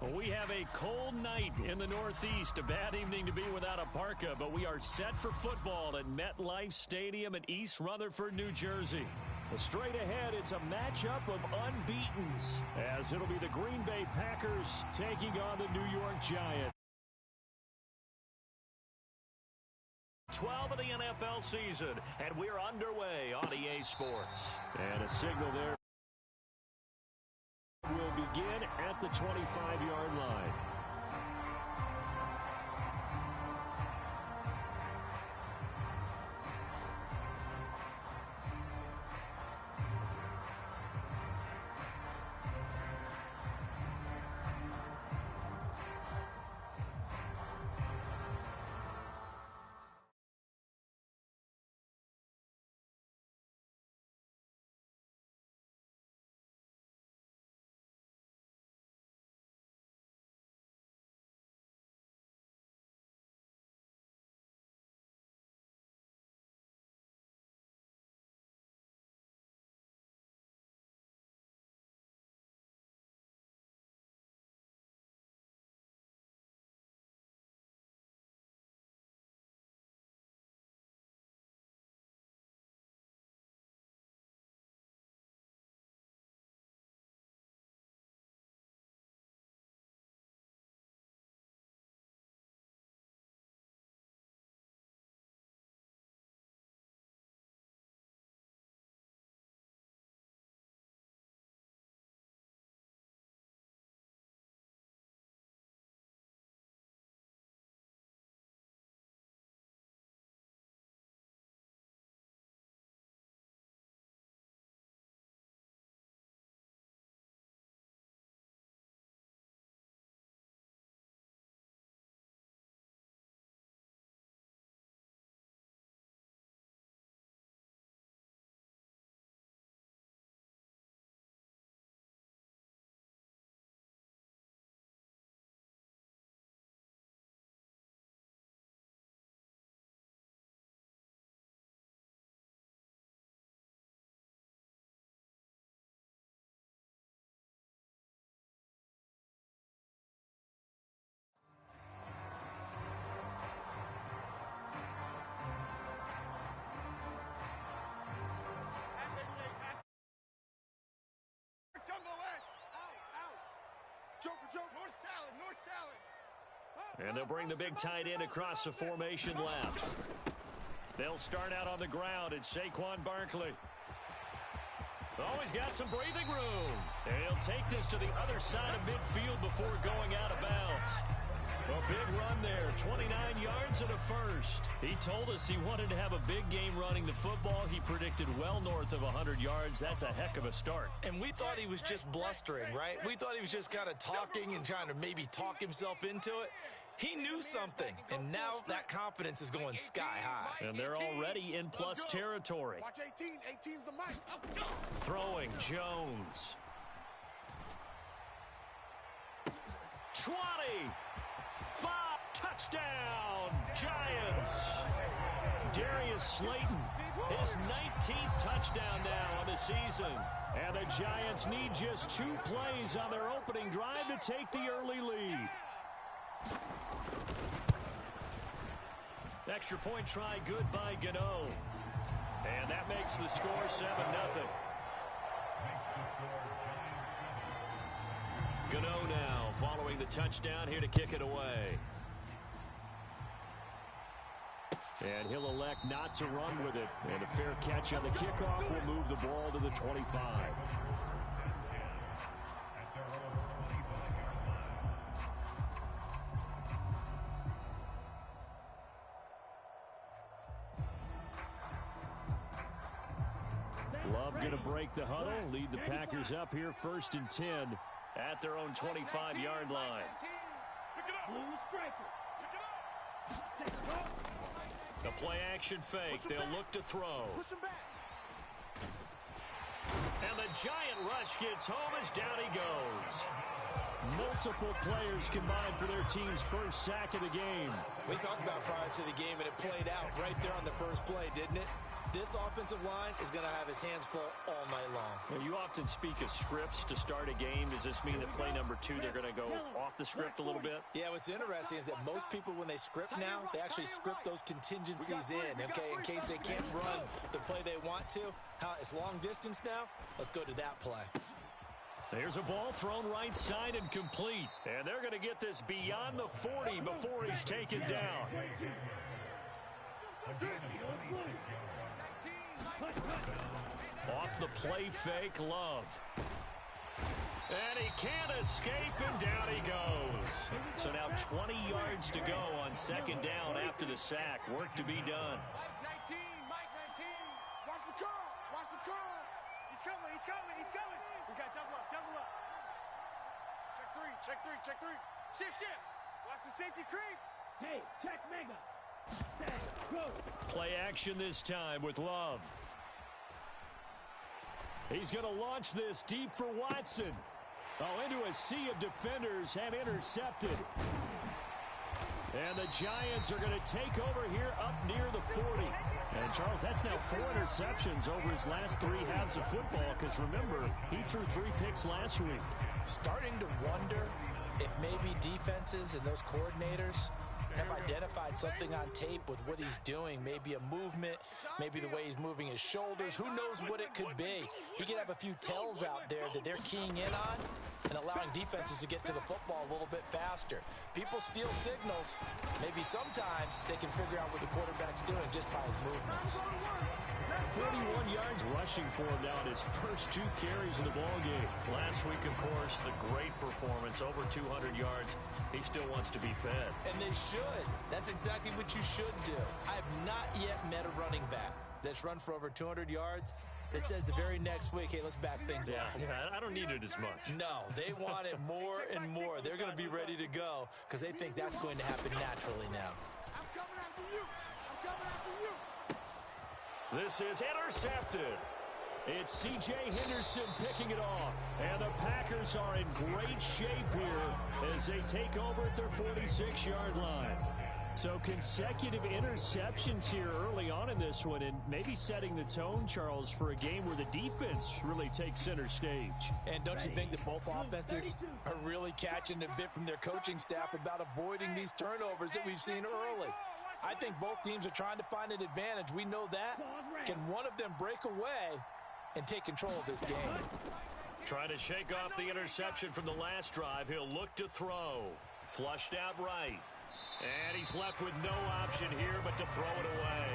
We have a cold night in the Northeast. A bad evening to be without a parka, but we are set for football at MetLife Stadium in East Rutherford, New Jersey. Straight ahead, it's a matchup of unbeatens, as it'll be the Green Bay Packers taking on the New York Giants. 12 of the NFL season, and we're underway on EA Sports. And a signal there will begin at the 25-yard line. And they'll bring the big tight end across the formation left. They'll start out on the ground. It's Saquon Barkley. Oh, he's got some breathing room. And he'll take this to the other side of midfield before going out of bounds. A big run there, 29 yards and a first. He told us he wanted to have a big game running the football. He predicted well north of 100 yards. That's a heck of a start. And we thought he was just blustering, right? We thought he was just kind of talking and trying to maybe talk himself into it. He knew something, and now that confidence is going sky high. And they're already in plus territory. Watch 18. 18's the mic. Throwing Jones. 20. 5. Touchdown, Giants. Darius Slayton, his 19th touchdown now on the season. And the Giants need just 2 plays on their opening drive to take the early lead. Extra point try good by Gano. And that makes the score 7-0. Gano now following the touchdown here to kick it away. And he'll elect not to run with it. And a fair catch on the kickoff will move the ball to the 25. Love going to break the huddle, lead the Packers up here 1st and 10 at their own 25-yard line. The play action fake. They'll look to throw. And the giant rush gets home as down he goes. Multiple players combined for their team's first sack of the game. We talked about prior to the game, and it played out right there on the first play, didn't it? This offensive line is going to have his hands full all night long. Well, you often speak of scripts to start a game. Does this mean that play number 2, they're going to go off the script a little bit? Yeah, what's interesting is that most people, when they script now, they actually script those contingencies in, okay, in case they can't run the play they want to. It's long distance now. Let's go to that play. There's a ball thrown right side and complete. And they're going to get this beyond the 40 before he's taken down. Off the play fake, Love. And he can't escape, and down he goes. So now 20 yards to go on second down after the sack. Work to be done. Mike 19, Mike 19. Watch the curl, watch the curl. He's coming, he's coming, he's coming. We got double up, double up. Check three, check three, check three. Shift, shift. Watch the safety creep. Hey, check mega. Stay, go. Play action this time with Love. He's going to launch this deep for Watson. Oh, into a sea of defenders and intercepted. And the Giants are going to take over here up near the 40. And, Charles, that's now 4 interceptions over his last 3 halves of football because, remember, he threw 3 picks last week. Starting to wonder if maybe defenses and those coordinators have identified something on tape with what he's doing. Maybe a movement, maybe the way he's moving his shoulders. Who knows what it could be? He could have a few tells out there that they're keying in on and allowing defenses to get to the football a little bit faster. People steal signals. Maybe sometimes they can figure out what the quarterback's doing just by his movements. 41 yards rushing for him now in his first 2 carries of the ballgame. Last week, of course, the great performance, over 200 yards. He still wants to be fed. And they should. That's exactly what you should do. I have not yet met a running back that's run for over 200 yards that says the very next week, hey, let's back things up. Yeah, I don't need it as much. No, they want it more and more. They're going to be ready to go because they think that's going to happen naturally now. I'm coming after you. I'm coming after you. This is intercepted. It's C.J. Henderson picking it off. And the Packers are in great shape here as they take over at their 46-yard line. So consecutive interceptions here early on in this one, and maybe setting the tone, Charles, for a game where the defense really takes center stage. And don't you think that both offenses are really catching a bit from their coaching staff about avoiding these turnovers that we've seen early? I think both teams are trying to find an advantage. We know that. Can one of them break away and take control of this game? Trying to shake off the interception from the last drive. He'll look to throw. Flushed out right. And he's left with no option here but to throw it away.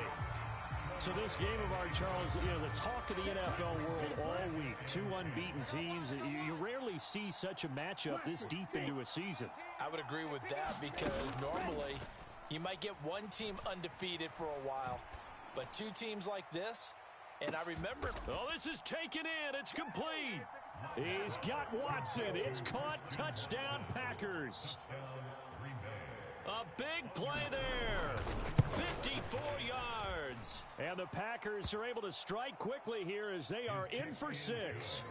So this game of our, Charles, the talk of the NFL world all week. 2 unbeaten teams. You rarely see such a matchup this deep into a season. I would agree with that because normally you might get one team undefeated for a while. But 2 teams like this, and I remember... Oh, this is taken in. It's complete. He's got Watson. It's caught. Touchdown, Packers. A big play there. 54 yards. And the Packers are able to strike quickly here as they are in for 6.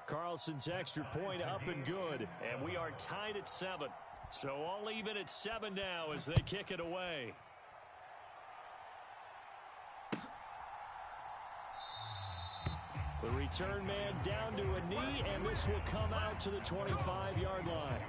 Carlson's extra point up and good. And we are tied at 7. So all even at 7 now as they kick it away. The return man down to a knee, and this will come out to the 25-yard line.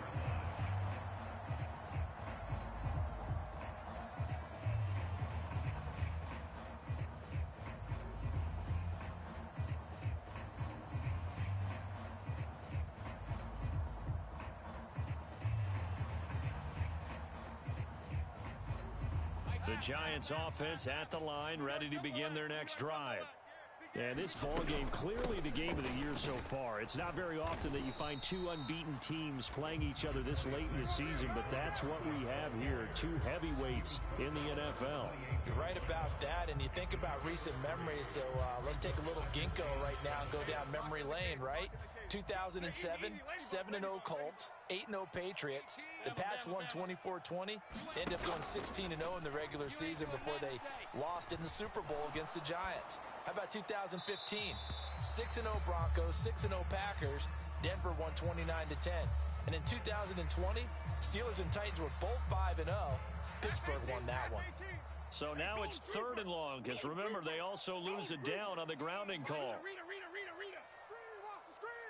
The Giants offense at the line, ready to begin their next drive. And this ball game, clearly the game of the year so far. It's not very often that you find 2 unbeaten teams playing each other this late in the season, but that's what we have here, 2 heavyweights in the NFL. You're right about that, and you think about recent memories, so let's take a little ginkgo right now and go down memory lane, right? 2007, 7-0 Colts, 8-0 Patriots. The Pats won 24-20, ended up going 16-0 in the regular season before they lost in the Super Bowl against the Giants. How about 2015? 6-0 Broncos, 6-0 Packers. Denver won 29-10. And in 2020, Steelers and Titans were both 5-0. Pittsburgh won that one. So now it's 3rd and long, because remember, they also lose a down on the grounding call. Rita. Screen,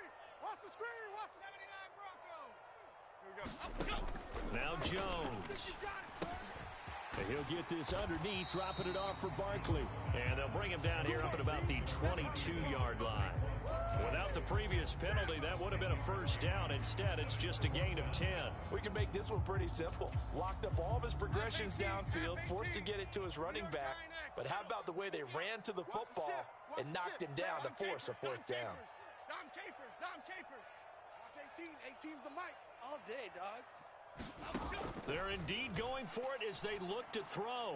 watch the screen. 79 Bronco. Here we go. Now Jones. And he'll get this underneath, dropping it off for Barkley. And they'll bring him down here up at about the 22-yard line. Without the previous penalty, that would have been a first down. Instead, it's just a gain of 10. We can make this one pretty simple. Locked up all of his progressions downfield, forced to get it to his running back. But how about the way they ran to the football and knocked him down to force a 4th down? Dom Capers. Watch 18. 18's the mic. All day, dog. They're indeed going for it as they look to throw.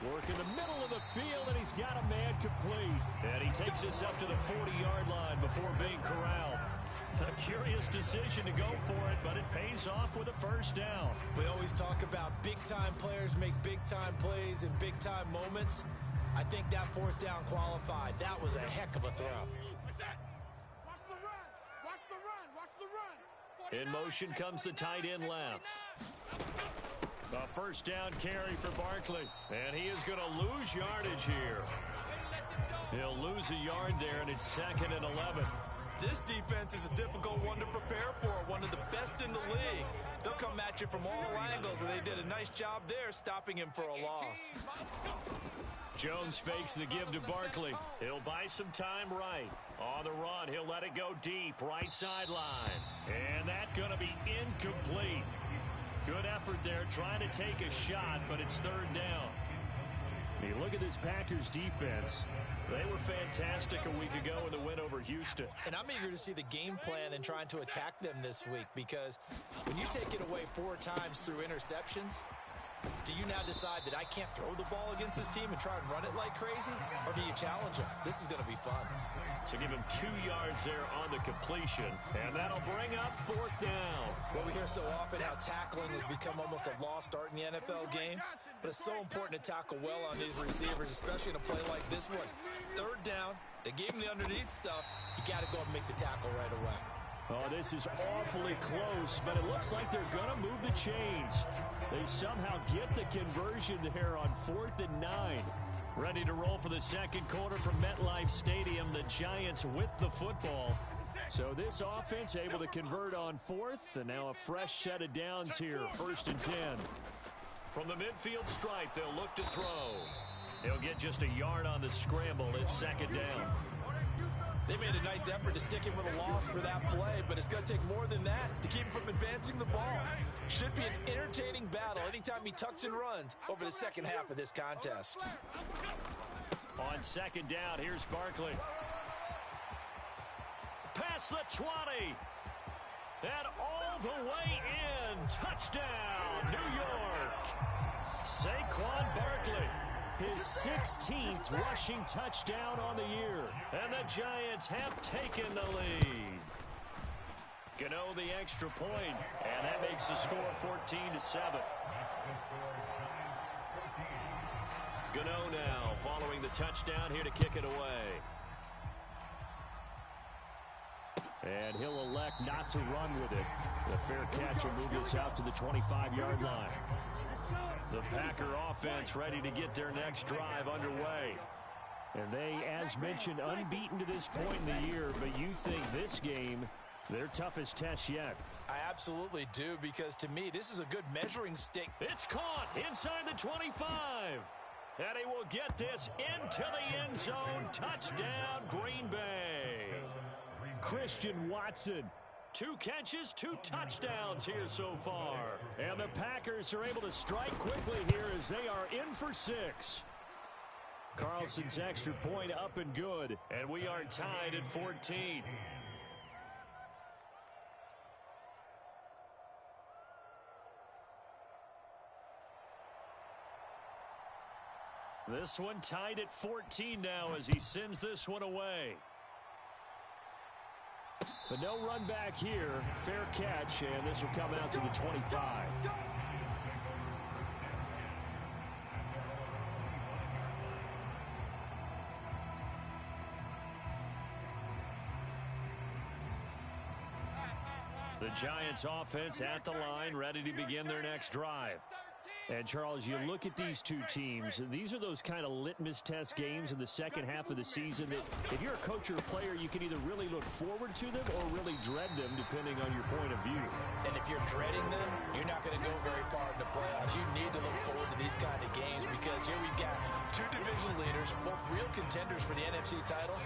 Work in the middle of the field, and he's got a man complete. And he takes us up to the 40-yard line before being corralled. A curious decision to go for it, but it pays off with a first down. We always talk about big-time players make big-time plays in big-time moments. I think that 4th down qualified. That was a heck of a throw. Watch the run. In motion comes the tight end left. A first down carry for Barkley. And he is going to lose yardage here. He'll lose a yard there, and it's 2nd and 11. This defense is a difficult one to prepare for, one of the best in the league. They'll come at you from all angles, and they did a nice job there stopping him for a loss. Jones fakes the give to Barkley. He'll buy some time right. On the run, he'll let it go deep, right sideline. And that's going to be incomplete. Good effort there, trying to take a shot, but it's 3rd down. You look at this Packers defense. They were fantastic a week ago in the win over Houston. And I'm eager to see the game plan and trying to attack them this week, because when you take it away 4 times through interceptions, do you now decide that I can't throw the ball against this team and try and run it like crazy? Or do you challenge them? This is going to be fun. So give him 2 yards there on the completion, and that'll bring up 4th down. Well, we hear so often how tackling has become almost a lost art in the NFL game, but it's so important to tackle well on these receivers, especially in a play like this one. 3rd down, they gave him the underneath stuff. You got to go and make the tackle right away. Oh, this is awfully close, but it looks like they're going to move the chains. They somehow get the conversion there on 4th and 9. Ready to roll for the second quarter from MetLife Stadium. The Giants with the football. So this offense able to convert on 4th, and now a fresh set of downs here, 1st and 10. From the midfield stripe, they'll look to throw. He'll get just a yard on the scramble. It's 2nd down. They made a nice effort to stick him with a loss for that play, but it's going to take more than that to keep him from advancing the ball. Should be an entertaining battle anytime he tucks and runs over the second half of this contest. On 2nd down, here's Barkley. Past the 20. And all the way in. Touchdown, New York. Saquon Barkley. His 16th rushing touchdown on the year. And the Giants have taken the lead. Gano the extra point, and that makes the score 14-7. Gano now following the touchdown here to kick it away. And he'll elect not to run with it. The fair catch will move this out to the 25-yard line. The Packer offense ready to get their next drive underway. And they, as mentioned, unbeaten to this point in the year, but you think this game their toughest test yet. I absolutely do, because to me, this is a good measuring stick. It's caught inside the 25. And he will get this into the end zone. Touchdown, Green Bay. Christian Watson. 2 catches, 2 touchdowns here so far. And the Packers are able to strike quickly here as they are in for 6. Carlson's extra point up and good. And we are tied at 14. This one tied at 14 now as he sends this one away. But no run back here. Fair catch, and this will come out to the 25. The Giants offense at the line, ready to begin their next drive. And, Charles, you look at these two teams, these are those kind of litmus test games in the second half of the season that if you're a coach or a player, you can either really look forward to them or really dread them, depending on your point of view. And if you're dreading them, you're not going to go very far in the playoffs. You need to look forward to these kind of games because here we've got two division leaders, both real contenders for the NFC title.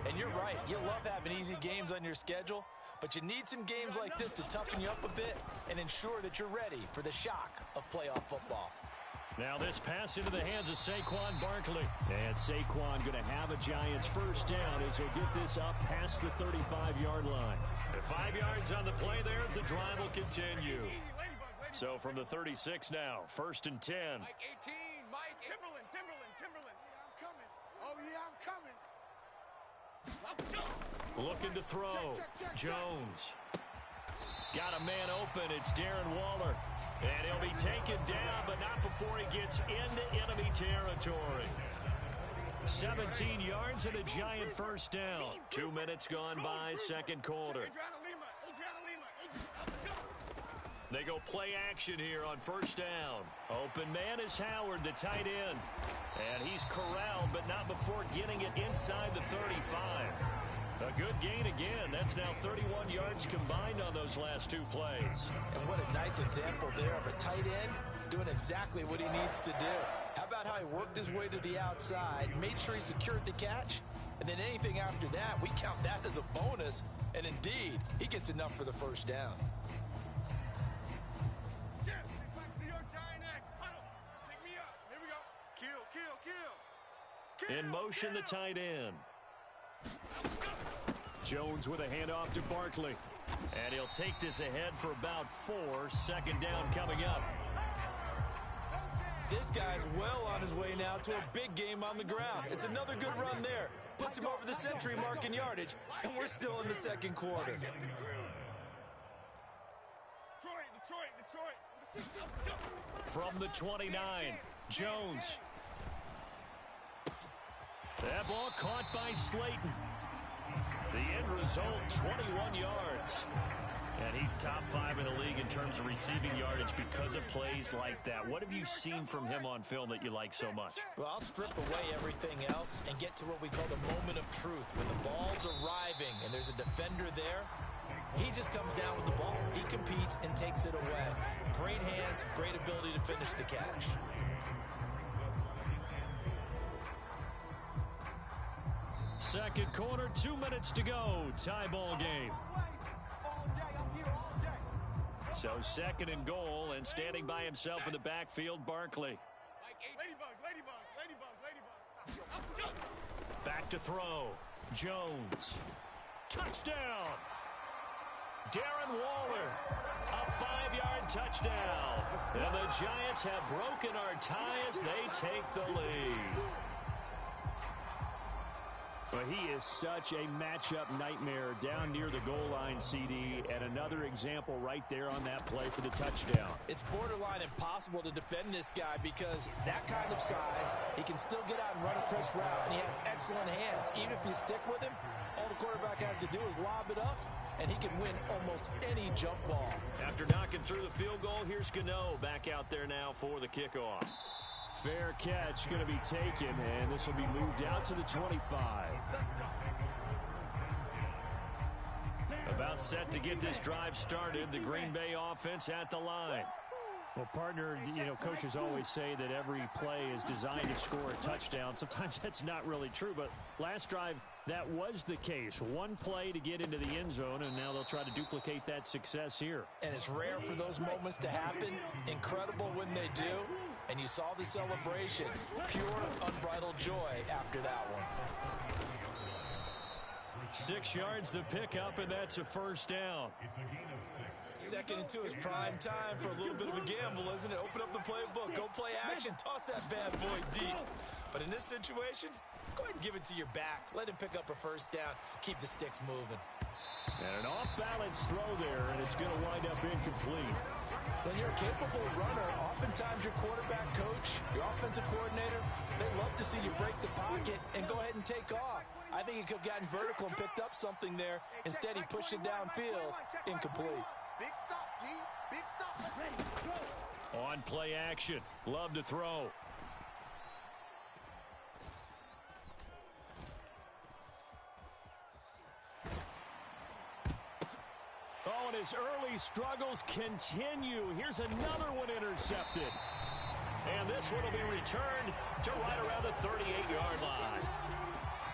And you're right, you love having easy games on your schedule, but you need some games like this to toughen you up a bit and ensure that you're ready for the shock of playoff football. Now this pass into the hands of Saquon Barkley. And Saquon going to have a Giants first down as he'll get this up past the 35-yard line. The 5 yards on the play there as the drive will continue. So from the 36 now, 1st and 10. Mike 18, Mike. Timberland. I'm coming. Oh, yeah, I'm coming. Looking to throw. Jones. Got a man open. It's Darren Waller. And he'll be taken down, but not before he gets into enemy territory. 17 yards and a Giant first down. 2 minutes gone by, second quarter. They go play action here on first down. Open man is Howard, the tight end. And he's corralled, but not before getting it inside the 35. A good gain again. That's now 31 yards combined on those last two plays. And what a nice example there of a tight end doing exactly what he needs to do. How about how he worked his way to the outside, made sure he secured the catch, and then anything after that, we count that as a bonus. And indeed, he gets enough for the first down. In motion, the tight end. Jones with a handoff to Barkley. And he'll take this ahead for about 4. Second down coming up. This guy's well on his way now to a big game on the ground. It's another good run there. Puts him over the century mark in yardage, and we're still in the second quarter. From the 29, Jones. That ball caught by Slayton. The end result, 21 yards. And he's top 5 in the league in terms of receiving yardage because of plays like that. What have you seen from him on film that you like so much? Well, I'll strip away everything else and get to what we call the moment of truth. When the ball's arriving and there's a defender there, he just comes down with the ball. He competes and takes it away. Great hands, great ability to finish the catch. Second quarter, 2 minutes to go. Tie ball game. So second and goal, and standing by himself in the backfield, Barkley. Back to throw. Jones. Touchdown. Darren Waller. A 5-yard touchdown. And the Giants have broken our tie as they take the lead. Well, he is such a matchup nightmare down near the goal line, CD, and another example right there on that play for the touchdown. It's borderline impossible to defend this guy because that kind of size, he can still get out and run a crisp route, and he has excellent hands. Even if you stick with him, all the quarterback has to do is lob it up, and he can win almost any jump ball. After knocking through the field goal, here's Gano back out there now for the kickoff. Fair catch going to be taken, and this will be moved out to the 25. About set to get this drive started, the Green Bay offense at the line. Well, partner, coaches always say that every play is designed to score a touchdown. Sometimes that's not really true, but last drive, that was the case. One play to get into the end zone, and now they'll try to duplicate that success here. And it's rare for those moments to happen. Incredible when they do. And you saw the celebration. Pure, unbridled joy after that one. 6 yards the pickup, and that's a first down. 2nd and 2 is prime time for a little bit of a gamble, isn't it? Open up the playbook, go play action, toss that bad boy deep. But in this situation, go ahead and give it to your back. Let him pick up a first down. Keep the sticks moving. And an off-balance throw there, and it's going to wind up incomplete. When you're a capable runner, oftentimes your quarterback coach, your offensive coordinator, they love to see you break the pocket and go ahead and take off. I think he could have gotten vertical and picked up something there. Instead, he pushed it downfield. Incomplete. Big stop. Big stop. Ready, go. On play action. Love to throw. Oh, and his early struggles continue. Here's another one intercepted. And this one will be returned to right around the 38-yard line.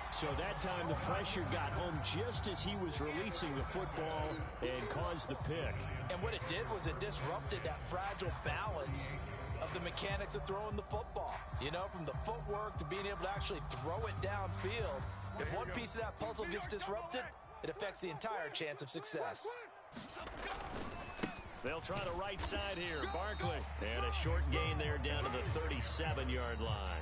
So that time the pressure got home just as he was releasing the football and caused the pick. And what it did was it disrupted that fragile balance of the mechanics of throwing the football. You know, from the footwork to being able to actually throw it downfield. If one piece of that puzzle gets disrupted, it affects the entire chance of success. They'll try the right side here. Barkley. And a short gain there down to the 37-yard line.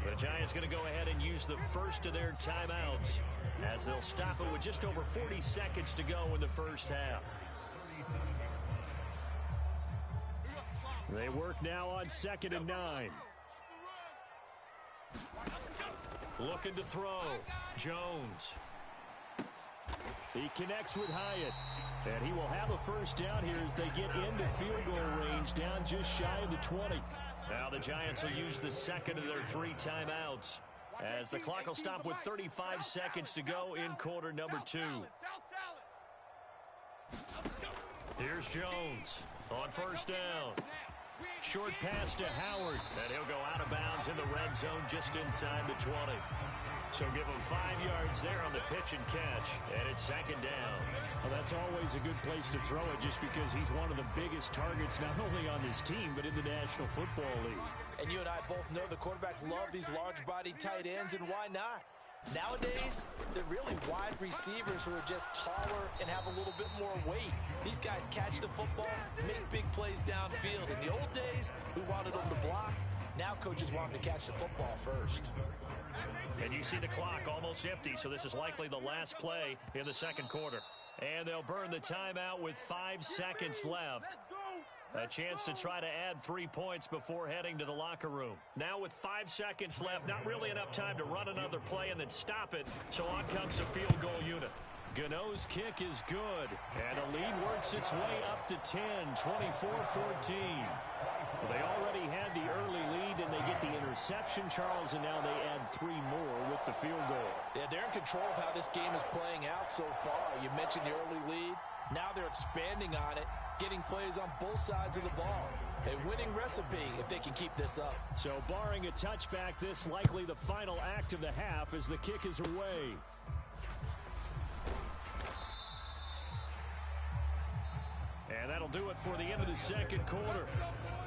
The Giants going to go ahead and use the first of their timeouts as they'll stop it with just over 40 seconds to go in the first half. They work now on 2nd and 9. Looking to throw. Jones. He connects with Hyatt. And he will have a first down here as they get into field goal range down just shy of the 20. Now the Giants will use the second of their 3 timeouts as the clock will stop with 35 seconds to go in quarter number 2. Here's Jones on first down. Short pass to Howard, and he'll go out of bounds in the red zone just inside the 20. So give him 5 yards there on the pitch and catch, and it's 2nd down. Well, that's always a good place to throw it just because he's one of the biggest targets not only on this team but in the National Football League. And you and I both know the quarterbacks love these large-bodied tight ends, and why not? Nowadays, they're really wide receivers who are just taller and have a little bit more weight. These guys catch the football, make big plays downfield. In the old days, we wanted them to block. Now coaches want them to catch the football first. And you see the clock almost empty, so this is likely the last play in the second quarter. And they'll burn the timeout with 5 seconds left. A chance to try to add 3 points before heading to the locker room. Now with 5 seconds left, not really enough time to run another play and then stop it, so on comes the field goal unit. Gano's kick is good, and the lead works its way up to 10, 24-14. They already had the early lead, and they get the interception, Charles, and now they add 3 more with the field goal. Yeah, they're in control of how this game is playing out so far. You mentioned the early lead. Now they're expanding on it, getting plays on both sides of the ball. A winning recipe if they can keep this up. So barring a touchback, this likely the final act of the half as the kick is away. And that'll do it for the end of the second quarter.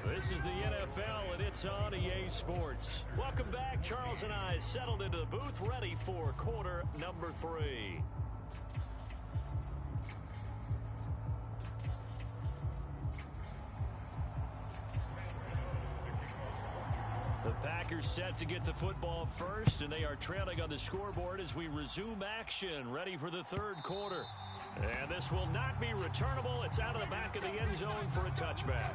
This is the NFL, and it's on EA Sports. Welcome back. Charles and I settled into the booth, ready for quarter number 3. The Packers set to get the football first, and they are trailing on the scoreboard as we resume action, ready for the third quarter. And this will not be returnable. It's out of the back of the end zone for a touchback.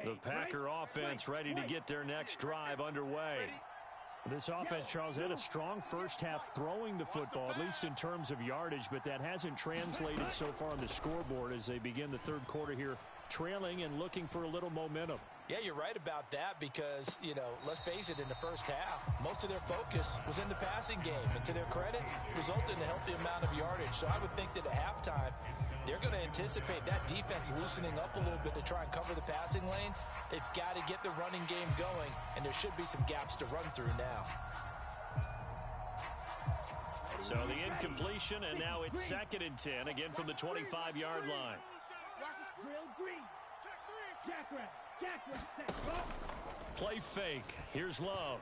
The Packer offense ready to get their next drive underway. This offense, Charles, had a strong first half throwing the football, at least in terms of yardage, but that hasn't translated so far on the scoreboard as they begin the third quarter here, trailing and looking for a little momentum. Yeah, you're right about that because, let's face it, in the first half, most of their focus was in the passing game. And to their credit, resulted in a healthy amount of yardage. So I would think that at halftime, they're going to anticipate that defense loosening up a little bit to try and cover the passing lanes. They've got to get the running game going, and there should be some gaps to run through now. So the incompletion, and now it's 2nd and 10, again from the 25-yard line. Play fake. Here's Love.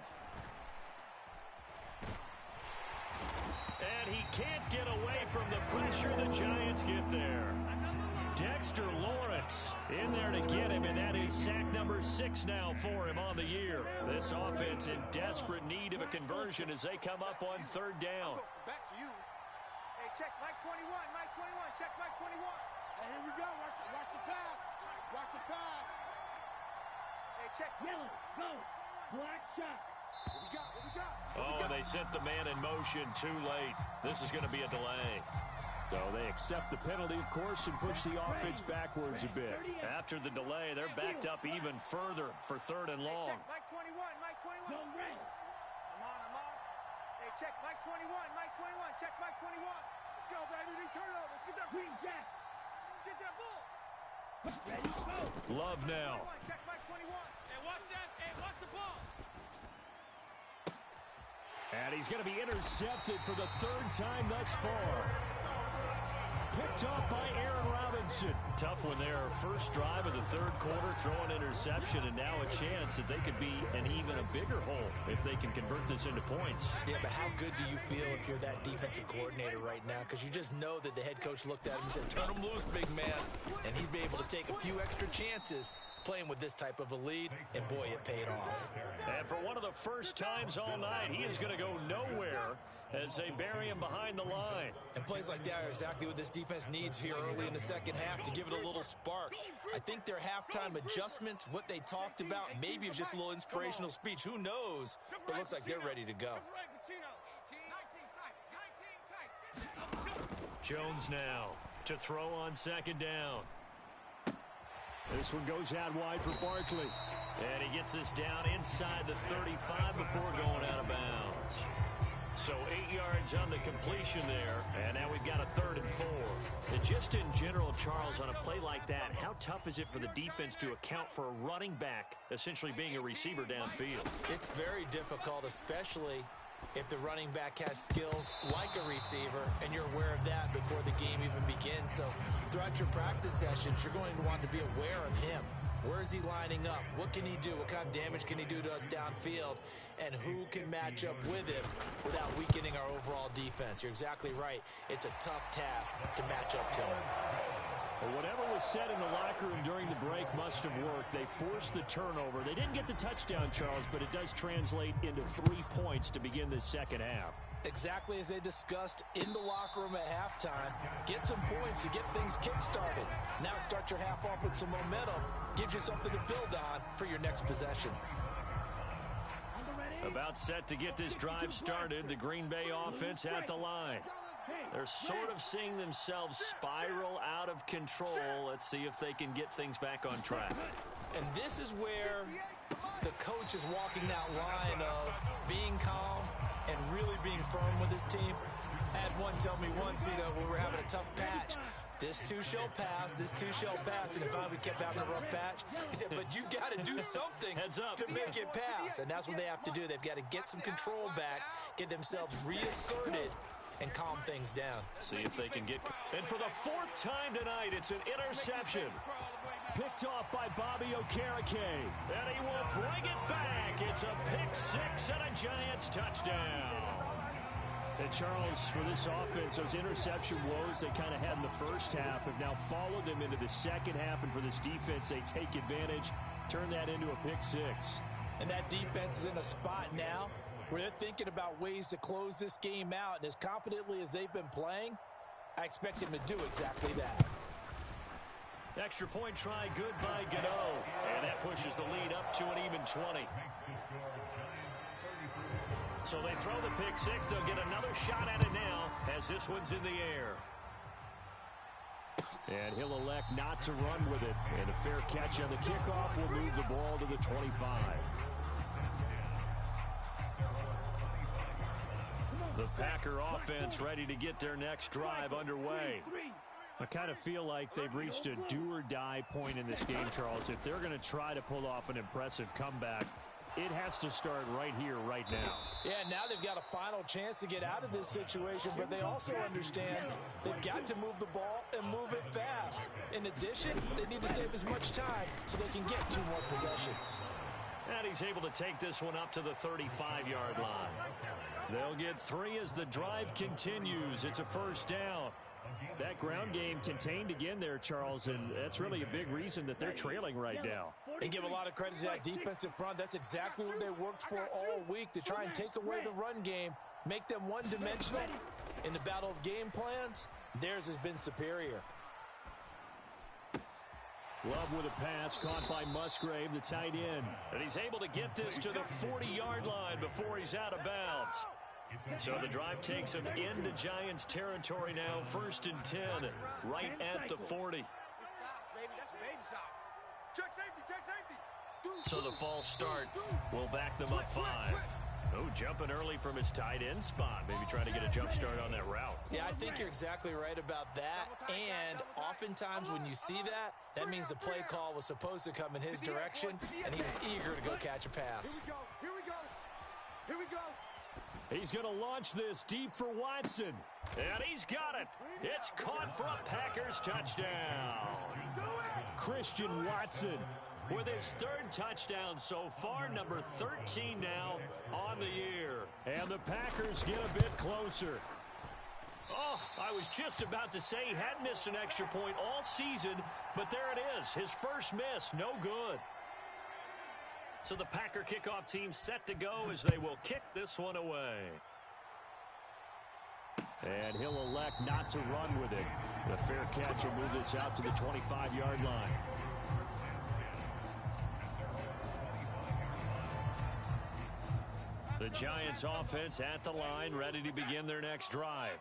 And he can't get away from the pressure. The Giants get there. Dexter Lawrence in there to get him, and that is sack number 6 now for him on the year. This offense in desperate need of a conversion as they come up on 3rd down. Back to you. Hey, check Mike 21. Mike 21. Check Mike 21. Hey, here we go. Watch the pass. Watch the pass. Hey, check. Yellow. Go. Black shot. What we got? What we got? Oh, and they sent the man in motion too late. This is going to be a delay. So they accept the penalty, of course, and push the offense backwards a bit. After the delay, they're backed up even further for 3rd and long. Hey, check Mike 21. Mike 21. I'm on. Hey, check Mike 21. Mike 21. Check Mike 21. Let's go, baby. They turn over. Let's get that green jack. Let's get that ball. Ready, go. Love now. Check Mike 21. Hey, watch that. Hey, watch the ball. And he's going to be intercepted for the 3rd time thus far. Picked off by Aaron Robinson. Tough one there. First drive of the 3rd quarter, throwing interception, and now a chance that they could be an even a bigger hole if they can convert this into points. Yeah, but how good do you feel if you're that defensive coordinator right now? Because you just know that the head coach looked at him and said, turn him loose, big man. And he'd be able to take a few extra chances playing with this type of a lead, and boy, it paid off. And for one of the first times all night, he is going to go nowhere as they bury him behind the line. And plays like that are exactly what this defense needs here early in the second half to give it a little spark. I think their halftime adjustment, what they talked about, maybe it's just a little inspirational speech. Who knows? But looks like they're ready to go. Jones now to throw on 2nd down. This one goes out wide for Barkley. And he gets this down inside the 35 before going out of bounds. So 8 yards on the completion there. And now we've got a 3rd and 4. And just in general, Charles, on a play like that, how tough is it for the defense to account for a running back essentially being a receiver downfield? It's very difficult, especially if the running back has skills like a receiver, and you're aware of that before the game even begins. So throughout your practice sessions, you're going to want to be aware of him. Where is he lining up? What can he do? What kind of damage can he do to us downfield? And who can match up with him without weakening our overall defense? You're exactly right. It's a tough task to match up to him. Well, whatever was said in the locker room during the break must have worked. They forced the turnover. They didn't get the touchdown, Charles, but it does translate into 3 points to begin this second half. Exactly as they discussed in the locker room at halftime. Get some points to get things kick-started. Now start your half off with some momentum. Gives you something to build on for your next possession. About set to get this drive started, the Green Bay offense at the line. They're sort of seeing themselves spiral out of control. Let's see if they can get things back on track. And this is where the coach is walking that line of being calm and really being firm with his team. I had one tell me once, when we were having a tough patch, this too shall pass, this too shall pass. And finally we kept having a rough patch. He said, but you got to do something to make it pass. And that's what they have to do. They've got to get some control back, get themselves reasserted, and calm things down. See if they can get... And for the 4th time tonight, it's an interception. Picked off by Bobby Okereke. And he will bring it back. It's a pick 6 and a Giants touchdown. And Charles, for this offense, those interception woes they kind of had in the first half have now followed them into the second half. And for this defense, they take advantage, turn that into a pick 6. And that defense is in a spot now where they're thinking about ways to close this game out. And as confidently as they've been playing, I expect them to do exactly that. Extra point try good by Gano. And that pushes the lead up to an even 20. So they throw the pick six. They'll get another shot at it now as this one's in the air. And he'll elect not to run with it. And a fair catch on the kickoff will move the ball to the 25. The Packer offense ready to get their next drive underway. I kind of feel like they've reached a do-or-die point in this game, Charles. If they're going to try to pull off an impressive comeback, it has to start right here, right now. Yeah, now they've got a final chance to get out of this situation, but they also understand they've got to move the ball and move it fast. In addition, they need to save as much time so they can get 2 more possessions. And he's able to take this one up to the 35-yard line. They'll get 3 as the drive continues. It's a first down. That ground game contained again there, Charles, and that's really a big reason that they're trailing right now. And give a lot of credit to that defensive front. That's exactly what they worked for all week, to try and take away the run game, make them one-dimensional. In the battle of game plans, theirs has been superior. Love with a pass caught by Musgrave, the tight end. And he's able to get this to the 40-yard line before he's out of bounds. So the drive takes him into Giants territory now. 1st and 10, right at the 40. So the false start will back them up 5. Oh, jumping early from his tight end spot. Maybe trying to get a jump start on that route. Yeah, I think you're exactly right about that. And oftentimes when you see that, that means the play call was supposed to come in his direction, and he was eager to go catch a pass. Here we go. Here we go. He's going to launch this deep for Watson. And he's got it. It's caught for a Packers touchdown. Christian Watson with his 3rd touchdown so far, number 13 now on the year. And the Packers get a bit closer. Oh, I was just about to say he had missed an extra point all season, but there it is. His first miss, no good. So the Packer kickoff team set to go as they will kick this one away. And he'll elect not to run with it. The fair catch will move this out to the 25-yard line. The Giants offense at the line, ready to begin their next drive.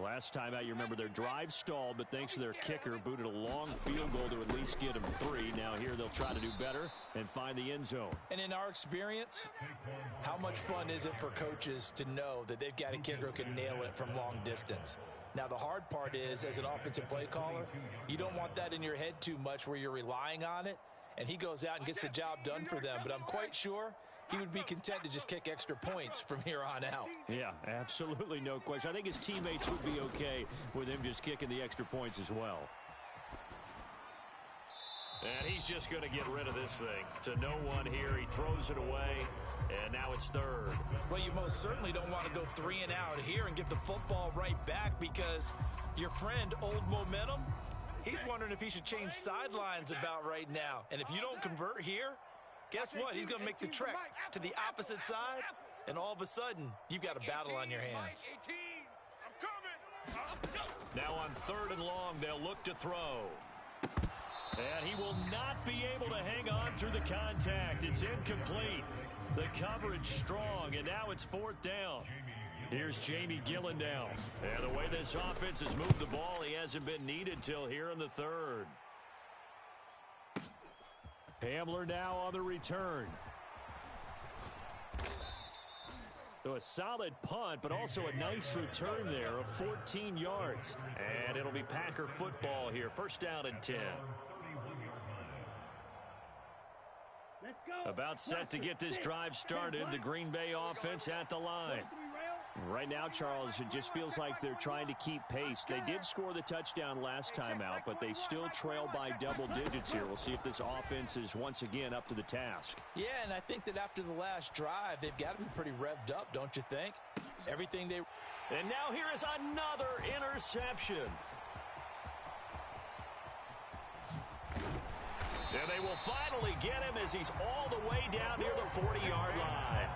Last time out, you remember their drive stalled, but thanks to their kicker, booted a long field goal to at least get them 3. Now here they'll try to do better and find the end zone. And in our experience, how much fun is it for coaches to know that they've got a kicker who can nail it from long distance? Now the hard part is, as an offensive play caller, you don't want that in your head too much where you're relying on it, and he goes out and gets the job done for them. But I'm quite sure he would be content to just kick extra points from here on out. Yeah, absolutely no question. I think his teammates would be okay with him just kicking the extra points as well. And he's just going to get rid of this thing. To no one here. He throws it away, and now it's 3rd. Well, you most certainly don't want to go 3 and out here and get the football right back, because your friend, Old Momentum, he's wondering if he should change sidelines about right now. And if you don't convert here, guess what? He's going to make the trek to the opposite side, and all of a sudden, you've got a battle on your hands. Now on 3rd and long, they'll look to throw. And he will not be able to hang on through the contact. It's incomplete. The coverage strong, and now it's 4th down. Here's Jamie Gillen now. And the way this offense has moved the ball, he hasn't been needed till here in the 3rd. Hamler now on the return. So a solid punt, but also a nice return there of 14 yards. And it'll be Packer football here. 1st down and 10. About set to get this drive started. The Green Bay offense at the line. Right now, Charles, it just feels like they're trying to keep pace. They did score the touchdown last time out, but they still trail by double digits here. We'll see if this offense is once again up to the task. Yeah, and I think that after the last drive, they've got to be pretty revved up, don't you think? Everything they... And now here is another interception. And they will finally get him as he's all the way down near the 40-yard line.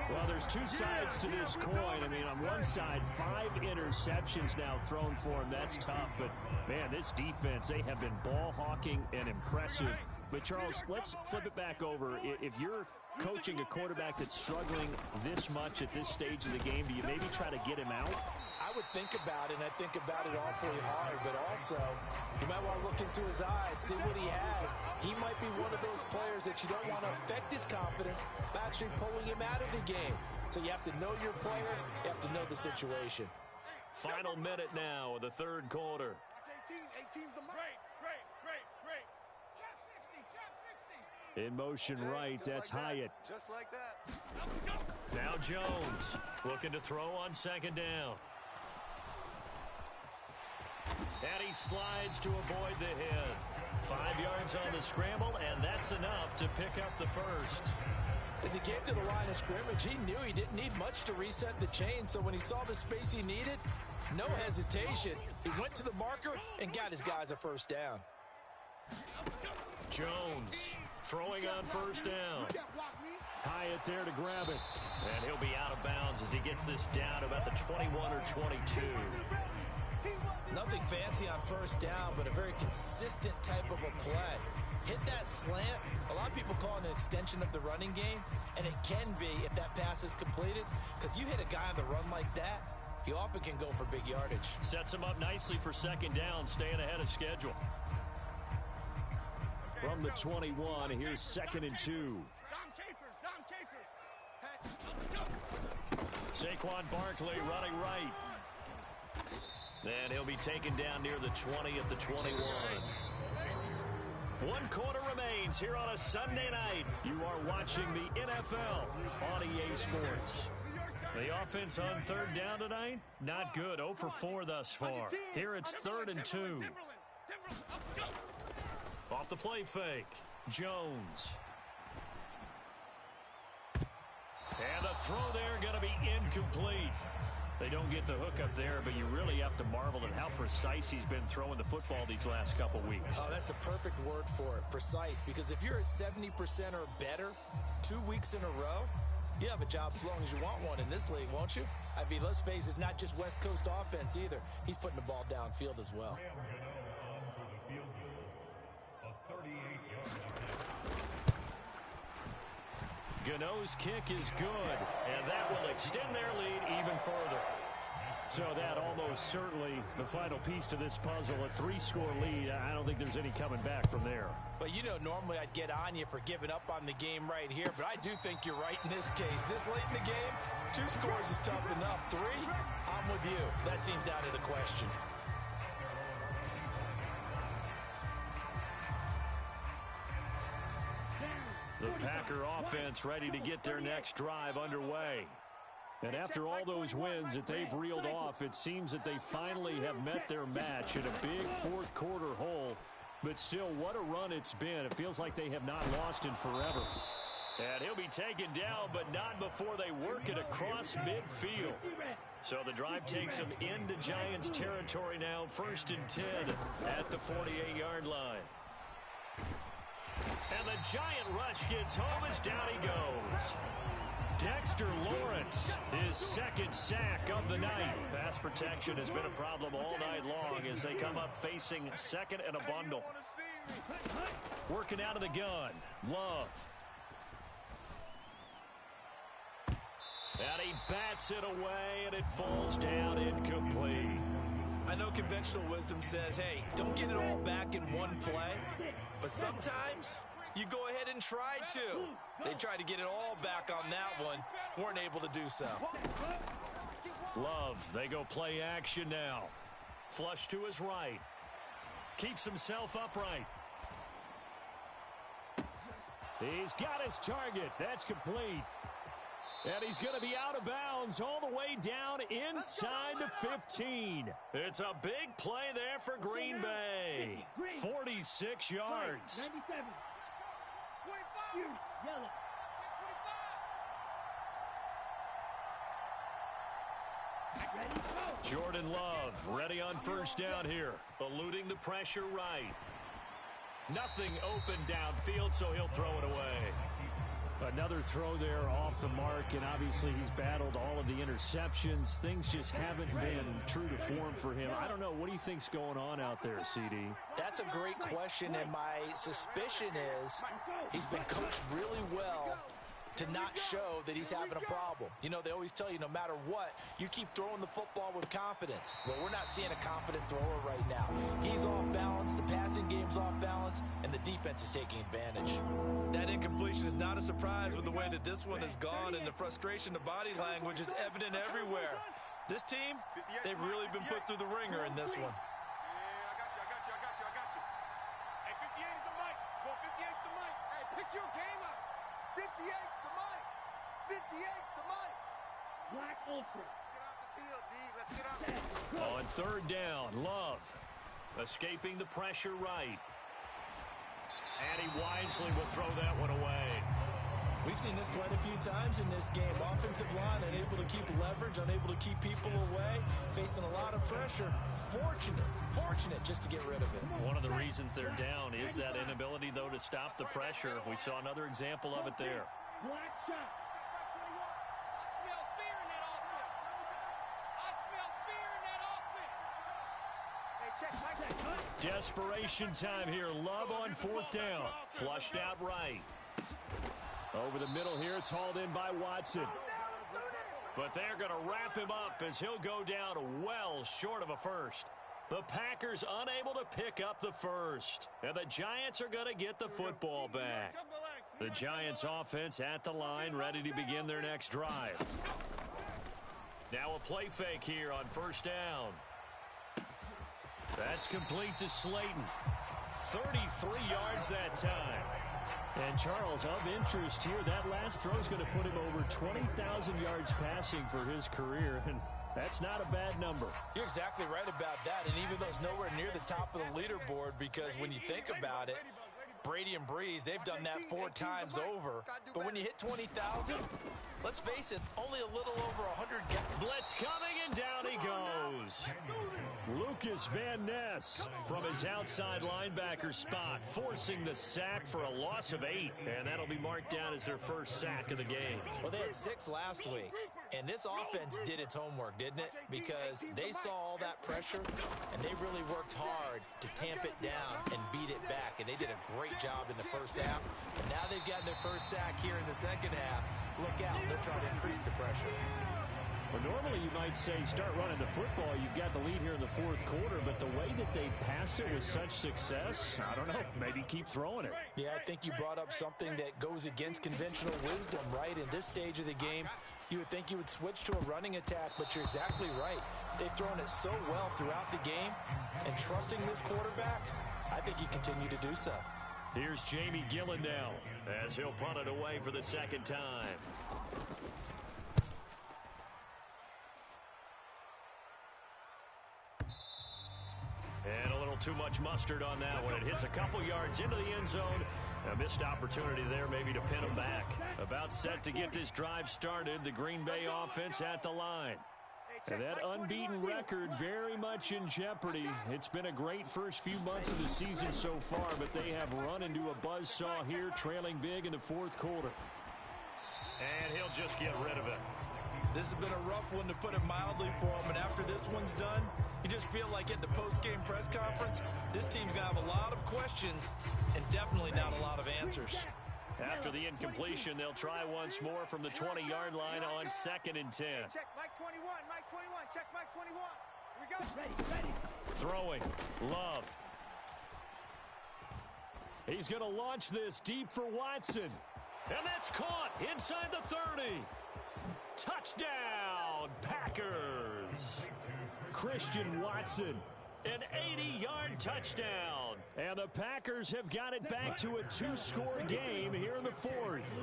Well, there's two sides to this coin. I mean, on one side, 5 interceptions now thrown for him. That's tough. But, man, this defense, they have been ball hawking and impressive. But, Charles, let's flip it back over. If you're coaching a quarterback that's struggling this much at this stage of the game, do you maybe try to get him out? I would think about it, and I think about it awfully hard, but also you might want to look into his eyes, see what he has. He might be one of those players that you don't want to affect his confidence by actually pulling him out of the game. So you have to know your player, you have to know the situation. Final minute now of the third quarter. 18's the break. In motion right, that's Hyatt. Just like that. Now Jones looking to throw on second down. And he slides to avoid the hit. 5 yards on the scramble, and that's enough to pick up the first. As he came to the line of scrimmage, he knew he didn't need much to reset the chain, so when he saw the space he needed, no hesitation. He went to the marker and got his guys a first down. Jones throwing on first down. Hyatt there to grab it. And he'll be out of bounds as he gets this down about the 21 or 22. Nothing fancy on first down, but a very consistent type of a play. Hit that slant. A lot of people call it an extension of the running game, and it can be if that pass is completed, because you hit a guy on the run like that, he often can go for big yardage. Sets him up nicely for second down, staying ahead of schedule. From the 21, here's 2nd and 2. Saquon Barkley running right. And he'll be taken down near the 20 at the 21. 1 quarter remains here on a Sunday night. You are watching the NFL on EA Sports. The offense on third down tonight, not good. 0 for 4 thus far. Here it's 3rd and 2. Off the play fake, Jones. And the throw there going to be incomplete. They don't get the hook up there, but you really have to marvel at how precise he's been throwing the football these last couple weeks. Oh, that's the perfect word for it, precise, because if you're at 70% or better 2 weeks in a row, you have a job as long as you want one in this league, won't you? I mean, let's face it, it's not just West Coast offense either. He's putting the ball downfield as well. Gano's kick is good, and that will extend their lead even further. So that almost certainly the final piece to this puzzle, a 3-score lead. I don't think there's any coming back from there. But you know, normally I'd get on you for giving up on the game right here, but I do think you're right in this case. This late in the game, 2 scores is tough enough. 3, I'm with you. That seems out of the question. The Packer offense ready to get their next drive underway. And after all those wins that they've reeled off, it seems that they finally have met their match in a big fourth quarter hole. But still, what a run it's been. It feels like they have not lost in forever. And he'll be taken down, but not before they work it across midfield. So the drive takes them into Giants territory now, 1st and 10 at the 48-yard line. And the Giant rush gets home as down he goes. Dexter Lawrence, his 2nd sack of the night. Pass protection has been a problem all night long as they come up facing 2nd and a bundle. Working out of the gun, Love. And he bats it away, and it falls down incomplete. I know conventional wisdom says, hey, don't get it all back in one play. But sometimes you go ahead and try to. They tried to get it all back on that one. Weren't able to do so. Love, they go play action now. Flush to his right. Keeps himself upright. He's got his target. That's complete. And he's going to be out of bounds all the way down inside the 15. It's a big play there for Green Bay. 46 yards. 97. 25. Yellow. Jordan Love ready on first down here. Eluding the pressure right. Nothing open downfield, so he'll throw it away. Another throw there off the mark, and obviously he's battled all of the interceptions. Things just haven't been true to form for him. I don't know. What do you think's going on out there, CD? That's a great question, and my suspicion is he's been coached really well to not show that he's having a problem. You know, they always tell you no matter what, you keep throwing the football with confidence. Well, we're not seeing a confident thrower right now. He's off balance, the passing game's off balance, and the defense is taking advantage. That incompletion is not a surprise with the way that this one has gone, and the frustration, the body language is evident everywhere. This team, they've really been put through the ringer in this one. I got you. Hey, 58 is the mic. Go, 58's the mic. Hey, pick your game up. 58's the mic. 58's the mic. Black Ultra. Let's get off the field, D. Let's get off the field. On third down, Love escaping the pressure right. And he wisely will throw that one away. We've seen this quite a few times in this game. Offensive line unable to keep leverage, unable to keep people away, facing a lot of pressure. Fortunate just to get rid of it. One of the reasons they're down is that inability, though, to stop the pressure. We saw another example of it there. Black shot. I smell fear in that offense. Hey, check, Mike. Desperation time here. Love on fourth down. Flushed out right. Over the middle here, it's hauled in by Watson. But they're going to wrap him up as he'll go down well short of a first. The Packers unable to pick up the first. And the Giants are going to get the football back. The Giants offense at the line, ready to begin their next drive. Now a play fake here on first down. That's complete to Slayton. 33 yards that time. And Charles, of interest here, that last throw is going to put him over 20,000 yards passing for his career, and that's not a bad number. You're exactly right about that, and even though it's nowhere near the top of the leaderboard, because when you think about it, Brady and Breeze, they've done that 4 times over. But when you hit 20,000, let's face it, only a little over 100. Blitz coming, and down he goes. Lucas Van Ness from his outside linebacker spot, forcing the sack for a loss of 8. And that'll be marked down as their first sack of the game. Well, they had 6 last week, and this offense did its homework, didn't it? Because they saw all that pressure, and they really worked hard to tamp it down and beat it back. And they did a great job in the first half. And now they've gotten their first sack here in the second half. Look out, they're trying to increase the pressure. Well, normally you might say start running the football. You've got the lead here in the fourth quarter, but the way that they passed it with such success, I don't know, maybe keep throwing it. Yeah, I think you brought up something that goes against conventional wisdom, right? In this stage of the game, you would think you would switch to a running attack, but you're exactly right. They've thrown it so well throughout the game, and trusting this quarterback, I think you continue to do so. Here's Jamie Gillen now as he'll punt it away for the second time. And a little too much mustard on that one. It hits a couple yards into the end zone. A missed opportunity there maybe to pin them back. About set to get this drive started. The Green Bay offense at the line. And that unbeaten record very much in jeopardy. It's been a great first few months of the season so far, but they have run into a buzzsaw here, trailing big in the fourth quarter. And he'll just get rid of it. This has been a rough one, to put it mildly, for him. And after this one's done, you just feel like at the post-game press conference, this team's going to have a lot of questions and definitely not a lot of answers. After the incompletion, they'll try once more from the 20-yard line on 2nd and 10. Check Mike 21, Mike 21, check Mike 21. Here we go. Ready. Throwing, Love. He's going to launch this deep for Watson. And that's caught inside the 30. Touchdown, Packers. Christian Watson, an 80-yard touchdown. And the Packers have got it back to a 2-score game here in the fourth.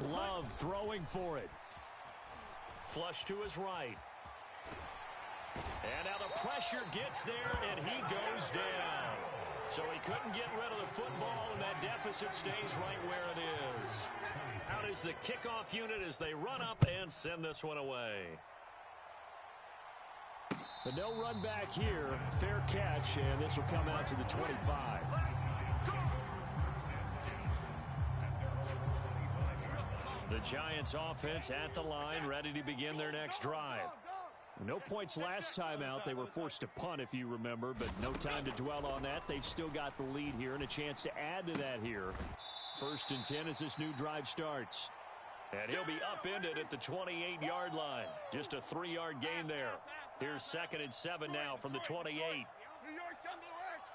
Love throwing for it. Flush to his right. And now the pressure gets there, and he goes down. So he couldn't get rid of the football, and that deficit stays right where it is. Out is the kickoff unit as they run up and send this one away. But no run back here. Fair catch, and this will come out to the 25. The Giants offense at the line, ready to begin their next drive. No points last time out. They were forced to punt, if you remember, but no time to dwell on that. They've still got the lead here and a chance to add to that here. 1st and 10 as this new drive starts. And he'll be upended at the 28-yard line. Just a 3-yard gain there. Here's 2nd and 7 now from the 28. New York Tumble Works.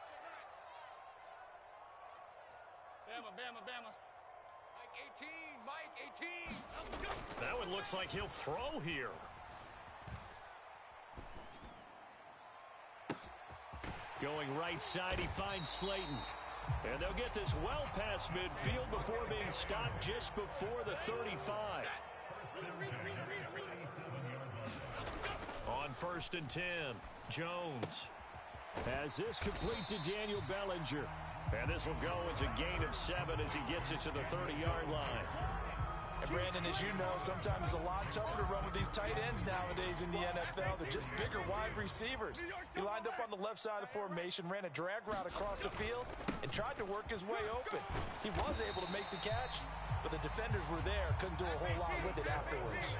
Bama. Mike 18. Let's go. That one looks like he'll throw here. Going right side, he finds Slayton. And they'll get this well past midfield before being stopped just before the 35. On 1st and 10, Jones has this complete to Daniel Bellinger. And this will go as a gain of 7 as he gets it to the 30-yard line. And Brandon, as you know, sometimes it's a lot tougher to run with these tight ends nowadays in the NFL. They're just bigger wide receivers. He lined up on the left side of the formation, ran a drag route across the field, and tried to work his way open. He was able to make the catch, but the defenders were there. Couldn't do a whole lot with it afterwards.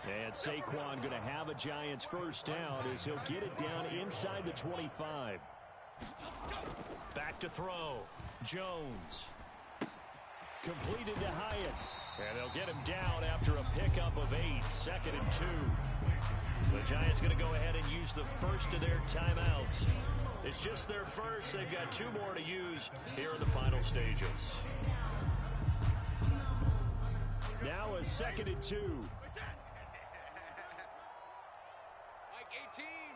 And Saquon going to have a Giants first down as he'll get it down inside the 25. Back to throw. Jones. Completed to Hyatt. And they'll get him down after a pickup of 8. 2nd and 2. The Giants going to go ahead and use the first of their timeouts. It's just their first. They've got 2 more to use here in the final stages. Now a 2nd and 2.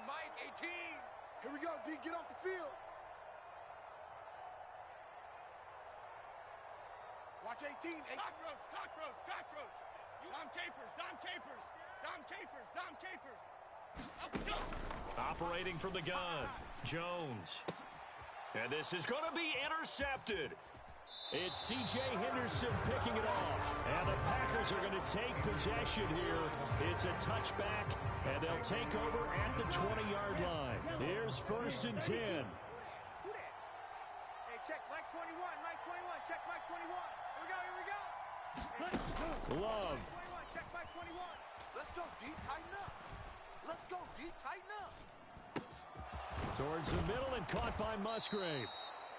Mike 18. Here we go, D. Get off the field. Watch 18. Cockroach. Dom Capers. Operating from the gun, Jones. And this is going to be intercepted. It's C.J. Henderson picking it off. And the Packers are going to take possession here. It's a touchback, and they'll take over at the 20-yard line. Here's 1st and 10. Hey, check Mike 21. Check Mike 21. Here we go. Love. Mike 21. Check Mike 21. Let's go, D. Tighten up. Towards the middle and caught by Musgrave.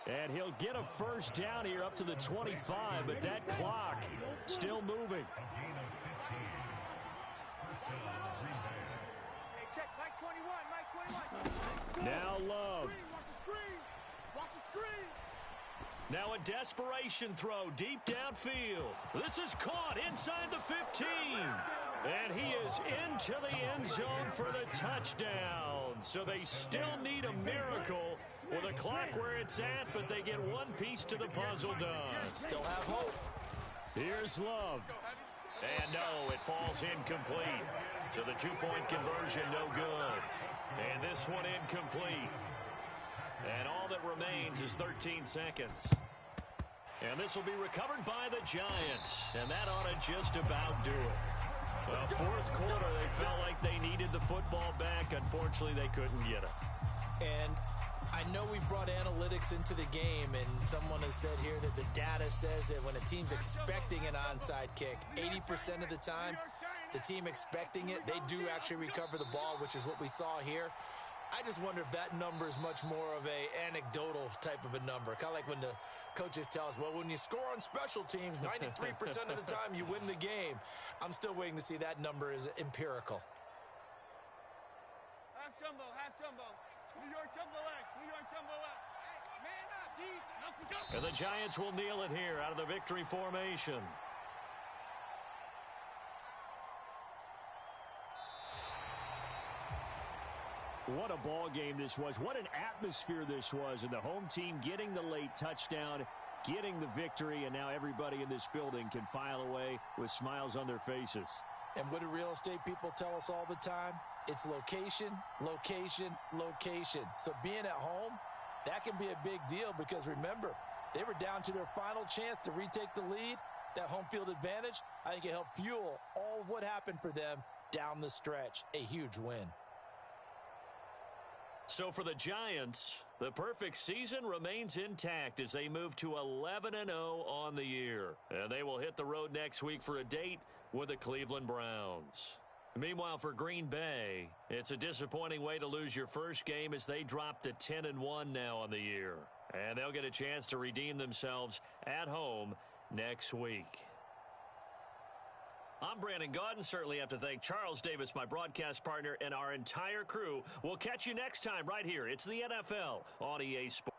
And he'll get a first down here up to the 25, but that clock still moving. Hey, check Mike 21. Now Love. Watch the screen. Now a desperation throw deep downfield. This is caught inside the 15. And he is into the end zone for the touchdown. So they still need a miracle with a clock where it's at, but they get one piece to the puzzle done. Still have hope. Here's Love. And no, it falls incomplete. So the 2-point conversion no good. And this one incomplete. And all that remains is 13 seconds. And this will be recovered by the Giants. And that ought to just about do it. The 4th quarter, they felt like they needed the football back. Unfortunately, they couldn't get it. And I know we brought analytics into the game, and someone has said here that the data says that when a team's expecting an onside kick, 80% of the time, the team expecting it, they do actually recover the ball, which is what we saw here. I just wonder if that number is much more of a anecdotal type of a number. Kind of like when the coaches tell us, well, when you score on special teams, 93% of the time you win the game. I'm still waiting to see that number is empirical. Half jumbo. New York Tumble X. Man up, D. And the Giants will kneel it here out of the victory formation. What a ball game this was. What an atmosphere this was. And the home team getting the late touchdown, getting the victory, and now everybody in this building can file away with smiles on their faces. And what do real estate people tell us all the time? It's location, location, location. So being at home, that can be a big deal because remember, they were down to their final chance to retake the lead. That home field advantage, I think it helped fuel all of what happened for them down the stretch. A huge win. So for the Giants, the perfect season remains intact as they move to 11-0 on the year. And they will hit the road next week for a date with the Cleveland Browns. Meanwhile, for Green Bay, it's a disappointing way to lose your first game as they drop to 10-1 now on the year. And they'll get a chance to redeem themselves at home next week. I'm Brandon Gaudin. Certainly have to thank Charles Davis, my broadcast partner, and our entire crew. We'll catch you next time right here. It's the NFL on EA Sports.